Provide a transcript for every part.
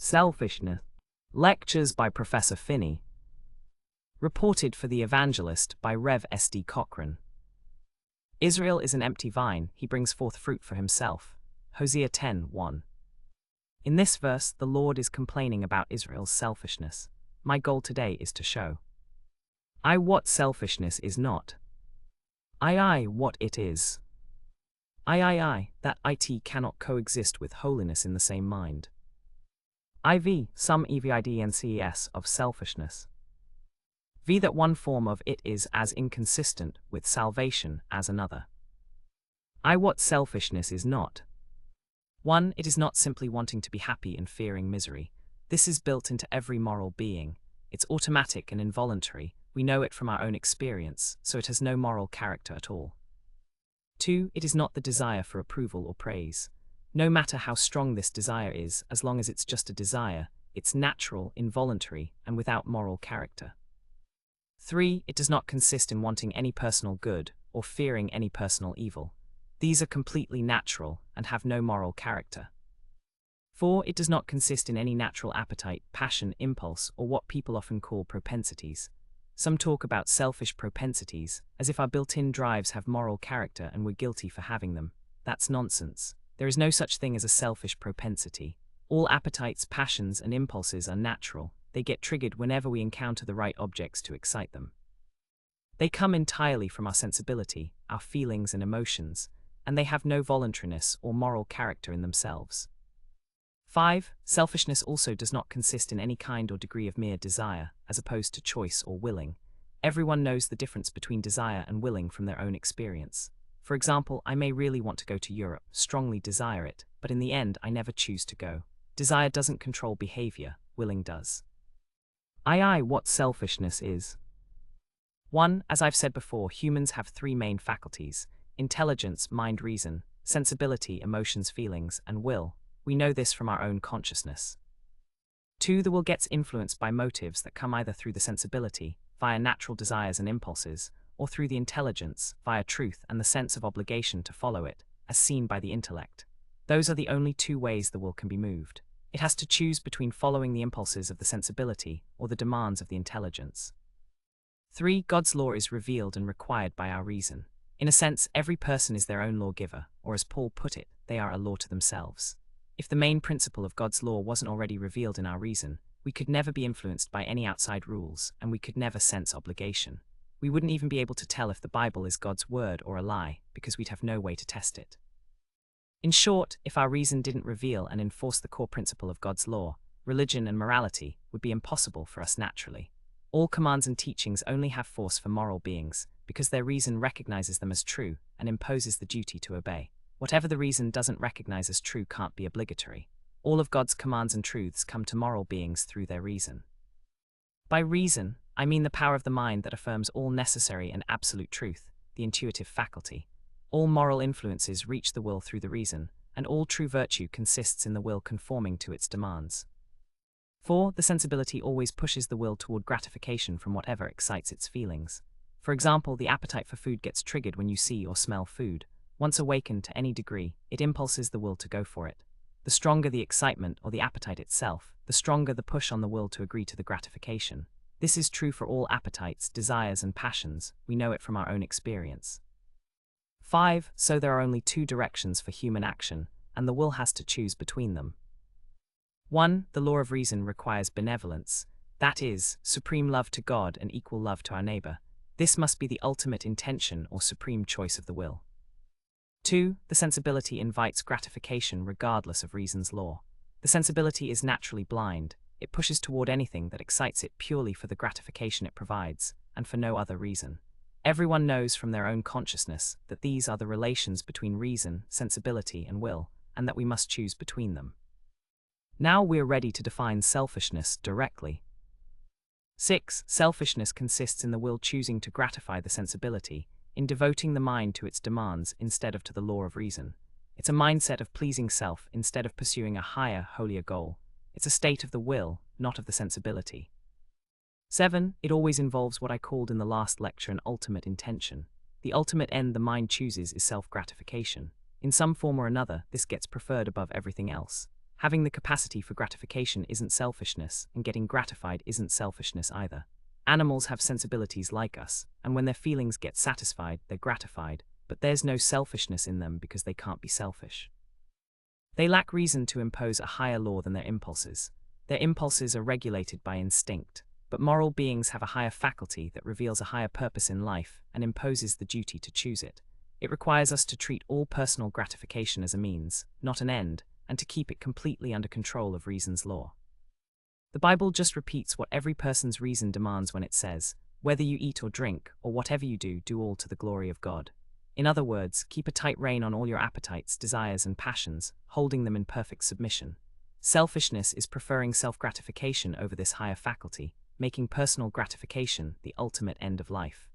Selfishness. Lectures by Professor Finney. Reported for The Evangelist by Rev. S.D. Cochrane. Israel is an empty vine, he brings forth fruit for himself. Hosea 10:1. In this verse, the Lord is complaining about Israel's selfishness. My goal today is to show what selfishness is not. What it is. That it cannot coexist with holiness in the same mind. Some evidence of selfishness. That one form of it is as inconsistent with salvation as another. What selfishness is not. 1. It is not simply wanting to be happy and fearing misery. This is built into every moral being. It's automatic and involuntary. We know it from our own experience, so it has no moral character at all. 2. It is not the desire for approval or praise. No matter how strong this desire is, as long as it's just a desire, it's natural, involuntary, and without moral character. 3. It does not consist in wanting any personal good or fearing any personal evil. These are completely natural and have no moral character. 4. It does not consist in any natural appetite, passion, impulse, or what people often call propensities. Some talk about selfish propensities, as if our built-in drives have moral character and we're guilty for having them. That's nonsense. There is no such thing as a selfish propensity. All appetites, passions, and impulses are natural. They get triggered whenever we encounter the right objects to excite them. They come entirely from our sensibility, our feelings and emotions, and they have no voluntariness or moral character in themselves. 5. Selfishness also does not consist in any kind or degree of mere desire, as opposed to choice or willing. Everyone knows the difference between desire and willing from their own experience. For example, I may really want to go to Europe, strongly desire it, but in the end I never choose to go. Desire doesn't control behavior, willing does. What selfishness is. 1. As I've said before, humans have three main faculties: intelligence, mind, reason, sensibility, emotions, feelings, and will. We know this from our own consciousness. 2. The will gets influenced by motives that come either through the sensibility, via natural desires and impulses, or through the intelligence, via truth and the sense of obligation to follow it, as seen by the intellect. Those are the only two ways the will can be moved. It has to choose between following the impulses of the sensibility or the demands of the intelligence. 3. God's law is revealed and required by our reason. In a sense, every person is their own lawgiver, or as Paul put it, they are a law to themselves. If the main principle of God's law wasn't already revealed in our reason, we could never be influenced by any outside rules, and we could never sense obligation. We wouldn't even be able to tell if the Bible is God's word or a lie, because we'd have no way to test it. In short, if our reason didn't reveal and enforce the core principle of God's law, religion and morality would be impossible for us naturally. All commands and teachings only have force for moral beings, because their reason recognizes them as true and imposes the duty to obey. Whatever the reason doesn't recognize as true can't be obligatory. All of God's commands and truths come to moral beings through their reason. By reason, I mean the power of the mind that affirms all necessary and absolute truth, the intuitive faculty. All moral influences reach the will through the reason, and all true virtue consists in the will conforming to its demands. 4. The sensibility always pushes the will toward gratification from whatever excites its feelings. For example, the appetite for food gets triggered when you see or smell food. Once awakened to any degree, it impulses the will to go for it. The stronger the excitement or the appetite itself, the stronger the push on the will to agree to the gratification. This is true for all appetites, desires, and passions. We know it from our own experience. 5. So there are only two directions for human action, and the will has to choose between them. 1. The law of reason requires benevolence, that is, supreme love to God and equal love to our neighbor. This must be the ultimate intention or supreme choice of the will. 2. The sensibility invites gratification regardless of reason's law. The sensibility is naturally blind. It pushes toward anything that excites it purely for the gratification it provides, and for no other reason. Everyone knows from their own consciousness that these are the relations between reason, sensibility, and will, and that we must choose between them. Now we're ready to define selfishness directly. 6. Selfishness consists in the will choosing to gratify the sensibility, in devoting the mind to its demands instead of to the law of reason. It's a mindset of pleasing self instead of pursuing a higher, holier goal. It's a state of the will, not of the sensibility. 7. It always involves what I called in the last lecture an ultimate intention. The ultimate end the mind chooses is self-gratification. In some form or another, this gets preferred above everything else. Having the capacity for gratification isn't selfishness, and getting gratified isn't selfishness either. Animals have sensibilities like us, and when their feelings get satisfied, they're gratified, but there's no selfishness in them because they can't be selfish. They lack reason to impose a higher law than their impulses. Their impulses are regulated by instinct, but moral beings have a higher faculty that reveals a higher purpose in life and imposes the duty to choose it. It requires us to treat all personal gratification as a means, not an end, and to keep it completely under control of reason's law. The Bible just repeats what every person's reason demands when it says, "Whether you eat or drink, or whatever you do, do all to the glory of God." In other words, keep a tight rein on all your appetites, desires, and passions, holding them in perfect submission. Selfishness is preferring self-gratification over this higher faculty, making personal gratification the ultimate end of life.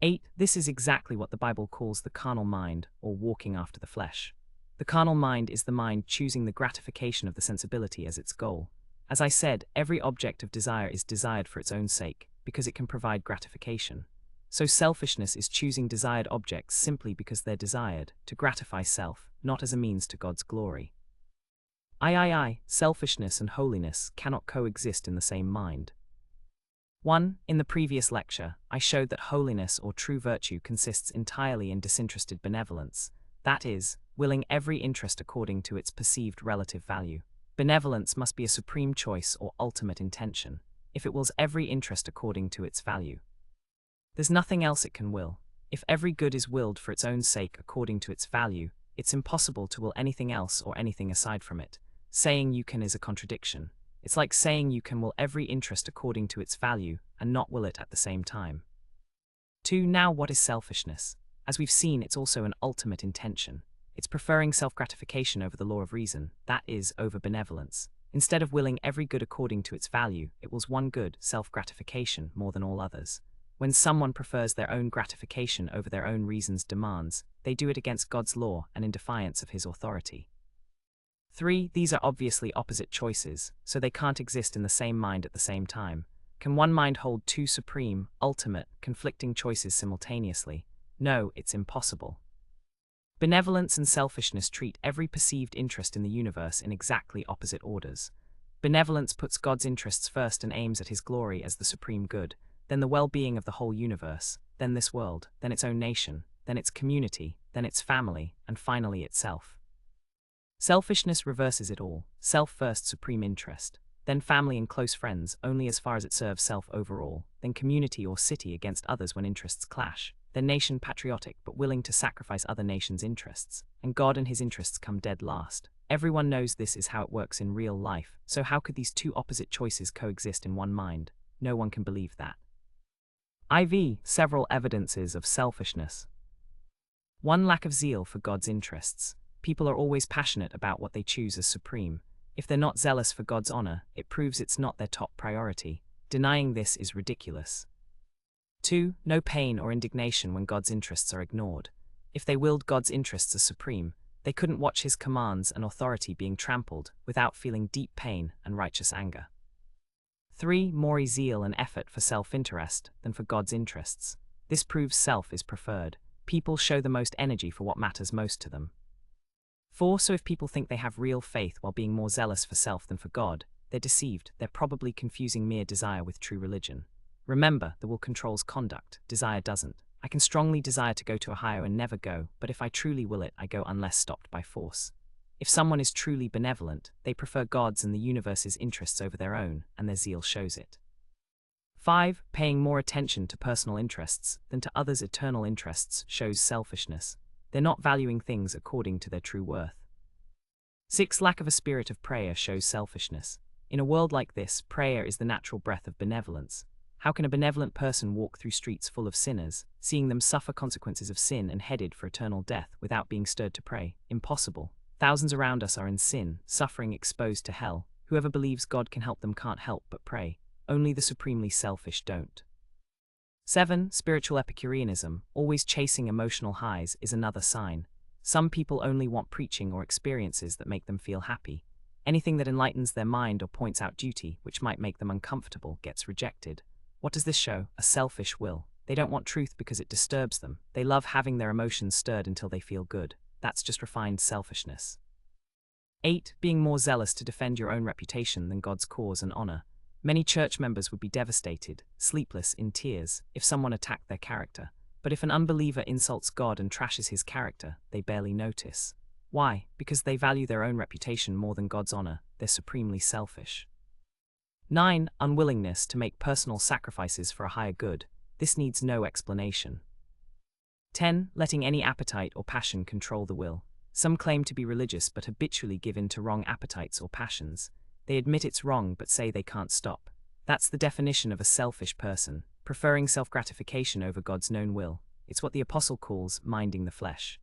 8. This is exactly what the Bible calls the carnal mind, or walking after the flesh. The carnal mind is the mind choosing the gratification of the sensibility as its goal. As I said, every object of desire is desired for its own sake, because it can provide gratification. So selfishness is choosing desired objects simply because they're desired, to gratify self, not as a means to God's glory. Selfishness and holiness cannot coexist in the same mind. 1. In the previous lecture, I showed that holiness or true virtue consists entirely in disinterested benevolence, that is, willing every interest according to its perceived relative value. Benevolence must be a supreme choice or ultimate intention, if it wills every interest according to its value. There's nothing else it can will. If every good is willed for its own sake according to its value, it's impossible to will anything else or anything aside from it. Saying you can is a contradiction. It's like saying you can will every interest according to its value and not will it at the same time. 2. Now what is selfishness? As we've seen, it's also an ultimate intention. It's preferring self-gratification over the law of reason, that is, over benevolence. Instead of willing every good according to its value, it wills one good, self-gratification, more than all others. When someone prefers their own gratification over their own reason's demands, they do it against God's law and in defiance of His authority. 3. These are obviously opposite choices, so they can't exist in the same mind at the same time. Can one mind hold two supreme, ultimate, conflicting choices simultaneously? No, it's impossible. Benevolence and selfishness treat every perceived interest in the universe in exactly opposite orders. Benevolence puts God's interests first and aims at His glory as the supreme good, then the well-being of the whole universe, then this world, then its own nation, then its community, then its family, and finally itself. Selfishness reverses it all: self first, supreme interest, then family and close friends only as far as it serves self overall, then community or city against others when interests clash, then nation patriotic but willing to sacrifice other nations' interests, and God and His interests come dead last. Everyone knows this is how it works in real life, so how could these two opposite choices coexist in one mind? No one can believe that. Several evidences of selfishness. 1. Lack of zeal for God's interests. People are always passionate about what they choose as supreme. If they're not zealous for God's honor, it proves it's not their top priority. Denying this is ridiculous. 2. No pain or indignation when God's interests are ignored. If they willed God's interests as supreme, they couldn't watch His commands and authority being trampled without feeling deep pain and righteous anger. 3. More zeal and effort for self-interest than for God's interests. This proves self is preferred. People show the most energy for what matters most to them. 4. So if people think they have real faith while being more zealous for self than for God, they're deceived. They're probably confusing mere desire with true religion. Remember, the will controls conduct, desire doesn't. I can strongly desire to go to Ohio and never go, but if I truly will it, I go unless stopped by force. If someone is truly benevolent, they prefer God's and the universe's interests over their own, and their zeal shows it. 5. Paying more attention to personal interests than to others' eternal interests shows selfishness. They're not valuing things according to their true worth. 6. Lack of a spirit of prayer shows selfishness. In a world like this, prayer is the natural breath of benevolence. How can a benevolent person walk through streets full of sinners, seeing them suffer consequences of sin and headed for eternal death without being stirred to pray? Impossible. Thousands around us are in sin, suffering, exposed to hell. Whoever believes God can help them can't help but pray. Only the supremely selfish don't. 7. Spiritual Epicureanism, always chasing emotional highs, is another sign. Some people only want preaching or experiences that make them feel happy. Anything that enlightens their mind or points out duty, which might make them uncomfortable, gets rejected. What does this show? A selfish will. They don't want truth because it disturbs them. They love having their emotions stirred until they feel good. That's just refined selfishness. 8. Being more zealous to defend your own reputation than God's cause and honor. Many church members would be devastated, sleepless, in tears, if someone attacked their character. But if an unbeliever insults God and trashes his character, they barely notice. Why? Because they value their own reputation more than God's honor. They're supremely selfish. 9. Unwillingness to make personal sacrifices for a higher good. This needs no explanation. 10. Letting any appetite or passion control the will. Some claim to be religious but habitually give in to wrong appetites or passions. They admit it's wrong but say they can't stop. That's the definition of a selfish person, preferring self-gratification over God's known will. It's what the apostle calls minding the flesh.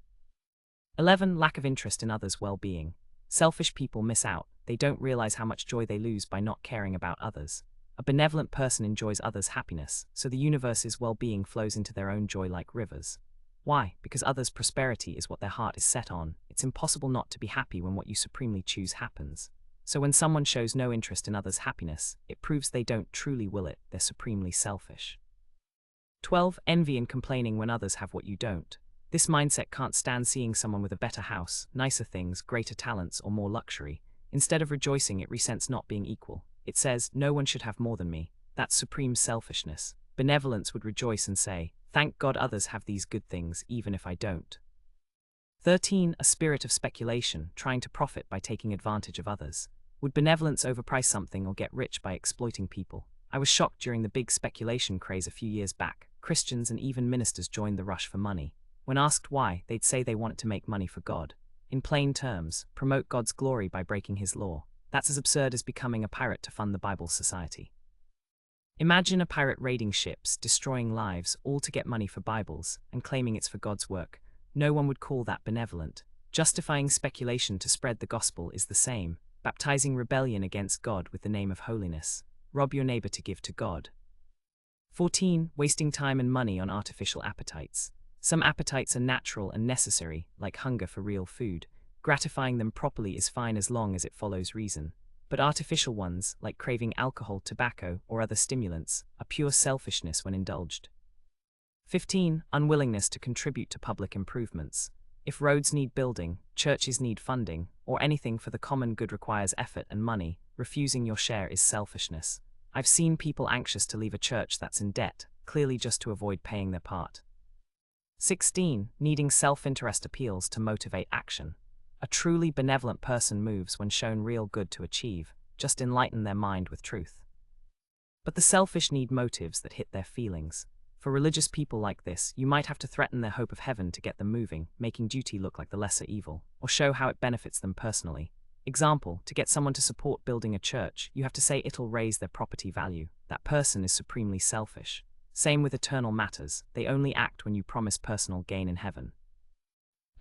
11. Lack of interest in others' well-being. Selfish people miss out. They don't realize how much joy they lose by not caring about others. A benevolent person enjoys others' happiness, so the universe's well-being flows into their own joy like rivers. Why? Because others' prosperity is what their heart is set on. It's impossible not to be happy when what you supremely choose happens. So when someone shows no interest in others' happiness, it proves they don't truly will it. They're supremely selfish. 12. Envy and complaining when others have what you don't. This mindset can't stand seeing someone with a better house, nicer things, greater talents, or more luxury. Instead of rejoicing, it resents not being equal. It says, no one should have more than me. That's supreme selfishness. Benevolence would rejoice and say, thank God others have these good things, even if I don't. 13. A spirit of speculation, trying to profit by taking advantage of others. Would benevolence overprice something or get rich by exploiting people? I was shocked during the big speculation craze a few years back. Christians and even ministers joined the rush for money. When asked why, they'd say they wanted to make money for God. In plain terms, promote God's glory by breaking his law. That's as absurd as becoming a pirate to fund the Bible Society. Imagine a pirate raiding ships, destroying lives, all to get money for Bibles, and claiming it's for God's work. No one would call that benevolent. Justifying speculation to spread the gospel is the same. Baptizing rebellion against God with the name of holiness. Rob your neighbor to give to God. 14. Wasting time and money on artificial appetites. Some appetites are natural and necessary, like hunger for real food. Gratifying them properly is fine as long as it follows reason. But artificial ones, like craving alcohol, tobacco, or other stimulants, are pure selfishness when indulged. 15. Unwillingness to contribute to public improvements. If roads need building, churches need funding, or anything for the common good requires effort and money, refusing your share is selfishness. I've seen people anxious to leave a church that's in debt, clearly just to avoid paying their part. 16. Needing self-interest appeals to motivate action. A truly benevolent person moves when shown real good to achieve, just enlighten their mind with truth. But the selfish need motives that hit their feelings. For religious people like this, you might have to threaten their hope of heaven to get them moving, making duty look like the lesser evil, or show how it benefits them personally. Example, to get someone to support building a church, you have to say it'll raise their property value. That person is supremely selfish. Same with eternal matters, they only act when you promise personal gain in heaven.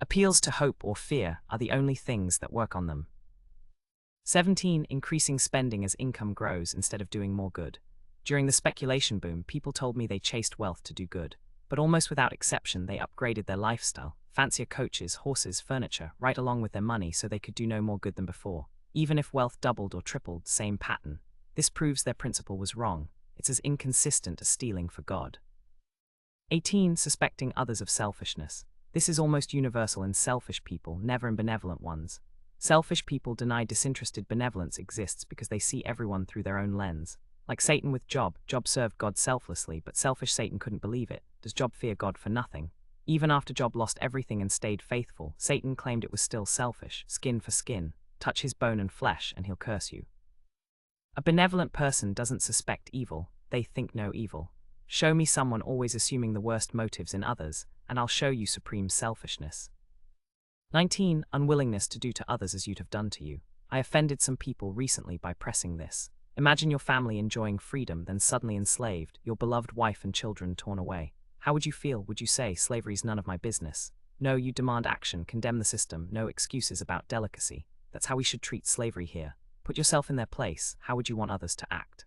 Appeals to hope or fear are the only things that work on them. 17. Increasing spending as income grows instead of doing more good. During the speculation boom, people told me they chased wealth to do good. But almost without exception, they upgraded their lifestyle, fancier coaches, horses, furniture, right along with their money so they could do no more good than before. Even if wealth doubled or tripled, same pattern. This proves their principle was wrong. It's as inconsistent as stealing for God. 18. Suspecting others of selfishness. This is almost universal in selfish people, never in benevolent ones. Selfish people deny disinterested benevolence exists because they see everyone through their own lens. Like Satan with Job. Job served God selflessly, but selfish Satan couldn't believe it. Does Job fear God for nothing? Even after Job lost everything and stayed faithful, Satan claimed it was still selfish. Skin for skin. Touch his bone and flesh and he'll curse you. A benevolent person doesn't suspect evil, they think no evil. Show me someone always assuming the worst motives in others, and I'll show you supreme selfishness. 19. Unwillingness to do to others as you'd have done to you. I offended some people recently by pressing this. Imagine your family enjoying freedom, then suddenly enslaved, your beloved wife and children torn away. How would you feel? Would you say, slavery's none of my business? No, you demand action, condemn the system, no excuses about delicacy. That's how we should treat slavery here. Put yourself in their place, how would you want others to act?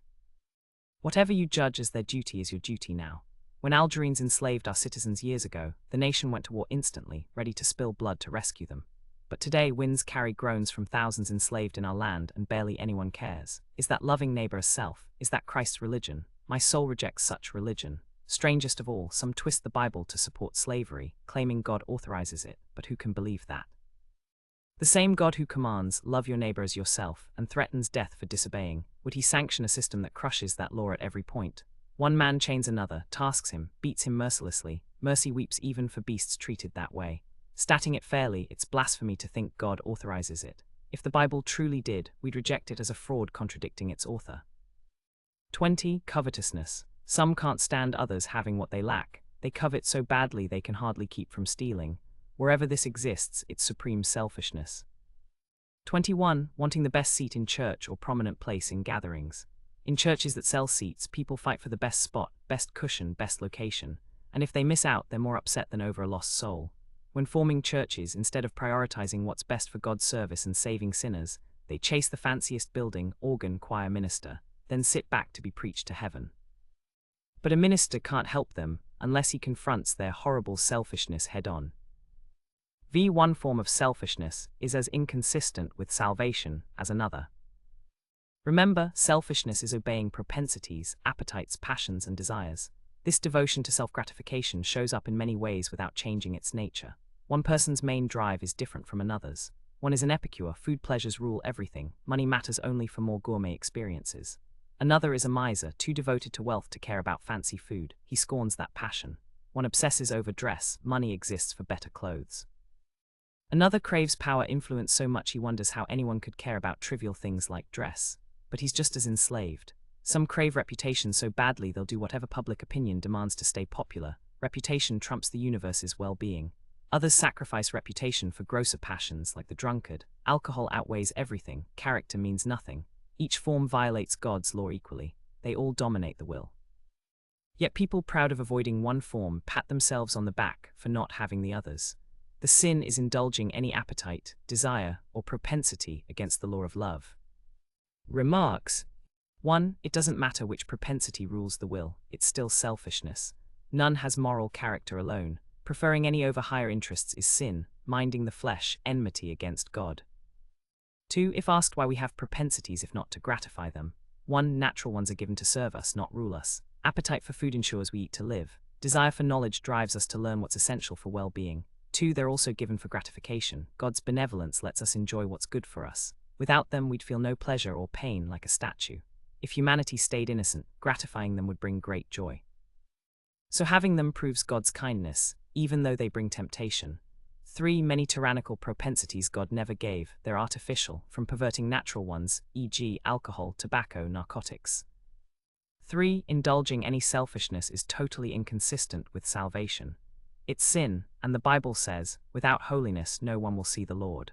Whatever you judge as their duty is your duty now. When Algerines enslaved our citizens years ago, the nation went to war instantly, ready to spill blood to rescue them. But today winds carry groans from thousands enslaved in our land and barely anyone cares. Is that loving neighbor a self? Is that Christ's religion? My soul rejects such religion. Strangest of all, some twist the Bible to support slavery, claiming God authorizes it, but who can believe that? The same God who commands, love your neighbor as yourself, and threatens death for disobeying, would he sanction a system that crushes that law at every point? One man chains another, tasks him, beats him mercilessly. Mercy weeps even for beasts treated that way. Stating it fairly, it's blasphemy to think God authorizes it. If the Bible truly did, we'd reject it as a fraud contradicting its author. 20. Covetousness. Some can't stand others having what they lack. They covet so badly they can hardly keep from stealing. Wherever this exists, it's supreme selfishness. 21. Wanting the best seat in church or prominent place in gatherings. In churches that sell seats, people fight for the best spot, best cushion, best location. And if they miss out, they're more upset than over a lost soul. When forming churches, instead of prioritizing what's best for God's service and saving sinners, they chase the fanciest building, organ, choir, minister, then sit back to be preached to heaven. But a minister can't help them unless he confronts their horrible selfishness head-on. One form of selfishness is as inconsistent with salvation as another. Remember, selfishness is obeying propensities, appetites, passions, and desires. This devotion to self-gratification shows up in many ways without changing its nature. One person's main drive is different from another's. One is an epicure, food pleasures rule everything, money matters only for more gourmet experiences. Another is a miser, too devoted to wealth to care about fancy food. He scorns that passion. One obsesses over dress, money exists for better clothes. Another craves power influence so much he wonders how anyone could care about trivial things like dress. But he's just as enslaved. Some crave reputation so badly they'll do whatever public opinion demands to stay popular. Reputation trumps the universe's well-being. Others sacrifice reputation for grosser passions like the drunkard. Alcohol outweighs everything. Character means nothing. Each form violates God's law equally. They all dominate the will. Yet people proud of avoiding one form pat themselves on the back for not having the others. The sin is indulging any appetite, desire, or propensity against the law of love. Remarks. 1. It doesn't matter which propensity rules the will, it's still selfishness. None has moral character alone. Preferring any over higher interests is sin, minding the flesh, enmity against God. 2. If asked why we have propensities if not to gratify them. 1. Natural ones are given to serve us, not rule us. Appetite for food ensures we eat to live. Desire for knowledge drives us to learn what's essential for well-being. 2. They're also given for gratification. God's benevolence lets us enjoy what's good for us. Without them, we'd feel no pleasure or pain like a statue. If humanity stayed innocent, gratifying them would bring great joy. So having them proves God's kindness, even though they bring temptation. 3. Many tyrannical propensities God never gave, they're artificial, from perverting natural ones, e.g. alcohol, tobacco, narcotics. 3. Indulging any selfishness is totally inconsistent with salvation. It's sin, and the Bible says, without holiness no one will see the Lord.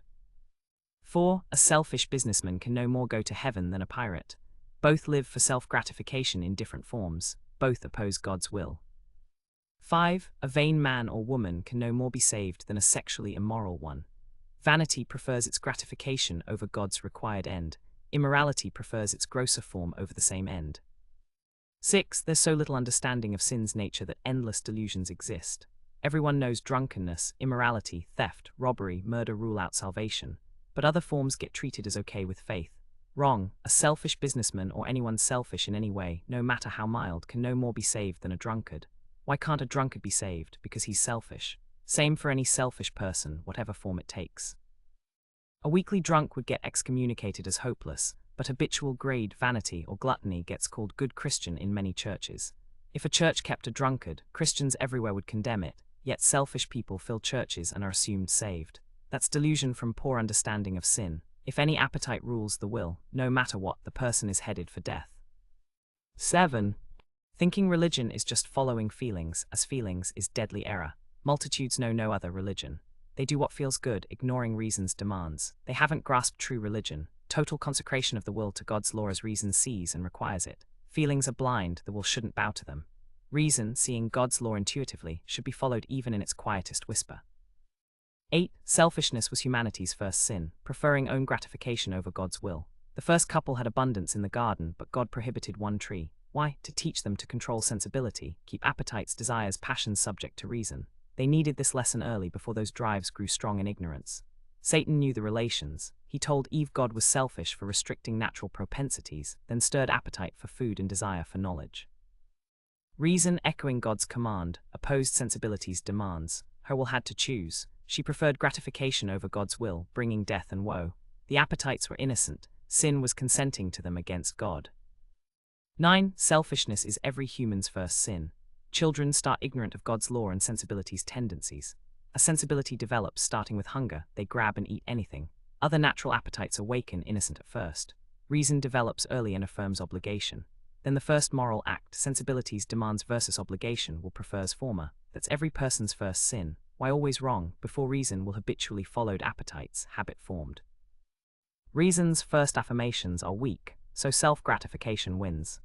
4. A selfish businessman can no more go to heaven than a pirate. Both live for self-gratification in different forms. Both oppose God's will. 5. A vain man or woman can no more be saved than a sexually immoral one. Vanity prefers its gratification over God's required end. Immorality prefers its grosser form over the same end. 6. There's so little understanding of sin's nature that endless delusions exist. Everyone knows drunkenness, immorality, theft, robbery, murder rule out salvation. But other forms get treated as okay with faith. Wrong. A selfish businessman or anyone selfish in any way, no matter how mild, can no more be saved than a drunkard. Why can't a drunkard be saved? Because he's selfish. Same for any selfish person, whatever form it takes. A weekly drunk would get excommunicated as hopeless, but habitual greed, vanity, or gluttony gets called good Christian in many churches. If a church kept a drunkard, Christians everywhere would condemn it, yet selfish people fill churches and are assumed saved. That's delusion from poor understanding of sin. If any appetite rules the will, no matter what, the person is headed for death. 7. Thinking religion is just following feelings, as feelings is deadly error. Multitudes know no other religion. They do what feels good, ignoring reason's demands. They haven't grasped true religion, total consecration of the will to God's law as reason sees and requires it. Feelings are blind, the will shouldn't bow to them. Reason, seeing God's law intuitively, should be followed even in its quietest whisper. 8. Selfishness was humanity's first sin, preferring own gratification over God's will. The first couple had abundance in the garden, but God prohibited one tree. Why? To teach them to control sensibility, keep appetites, desires, passions subject to reason. They needed this lesson early before those drives grew strong in ignorance. Satan knew the relations. He told Eve God was selfish for restricting natural propensities, then stirred appetite for food and desire for knowledge. Reason, echoing God's command, opposed sensibility's demands. Her will had to choose. She preferred gratification over God's will, bringing death and woe. The appetites were innocent. Sin was consenting to them against God. 9. Selfishness is every human's first sin. Children start ignorant of God's law and sensibility's tendencies. A sensibility develops starting with hunger. They grab and eat anything. Other natural appetites awaken innocent at first. Reason develops early and affirms obligation. Then the first moral act, sensibilities demands versus obligation, will prefers former. That's every person's first sin. Why always wrong? Before reason will habitually followed appetites, habit formed. Reason's first affirmations are weak, so self-gratification wins.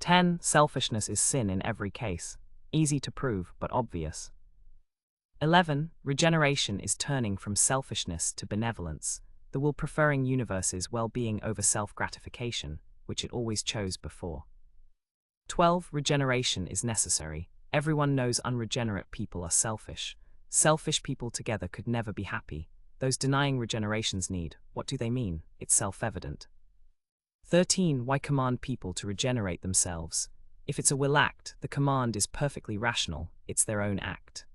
10. Selfishness is sin in every case. Easy to prove, but obvious. 11. Regeneration is turning from selfishness to benevolence, the will preferring universe's well-being over self-gratification, which it always chose before. 12. Regeneration is necessary. Everyone knows unregenerate people are selfish. Selfish people together could never be happy. Those denying regeneration's need, what do they mean? It's self-evident. 13. Why command people to regenerate themselves? If it's a will act, the command is perfectly rational, it's their own act.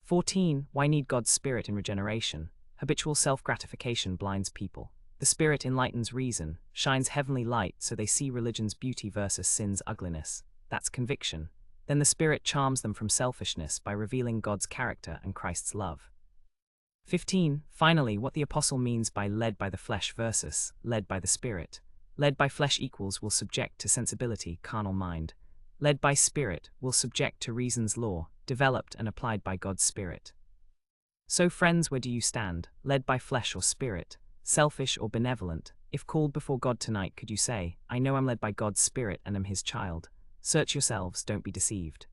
14. Why need God's Spirit in regeneration? Habitual self-gratification blinds people. The Spirit enlightens reason, shines heavenly light so they see religion's beauty versus sin's ugliness. That's conviction. Then the Spirit charms them from selfishness by revealing God's character and Christ's love. 15. Finally, what the apostle means by led by the flesh versus led by the Spirit. Led by flesh equals will subject to sensibility, carnal mind. Led by Spirit will subject to reason's law, developed and applied by God's Spirit. So friends, where do you stand? Led by flesh or Spirit? Selfish or benevolent? If called before God tonight, could you say, I know I'm led by God's Spirit and am His child? Search yourselves, don't be deceived.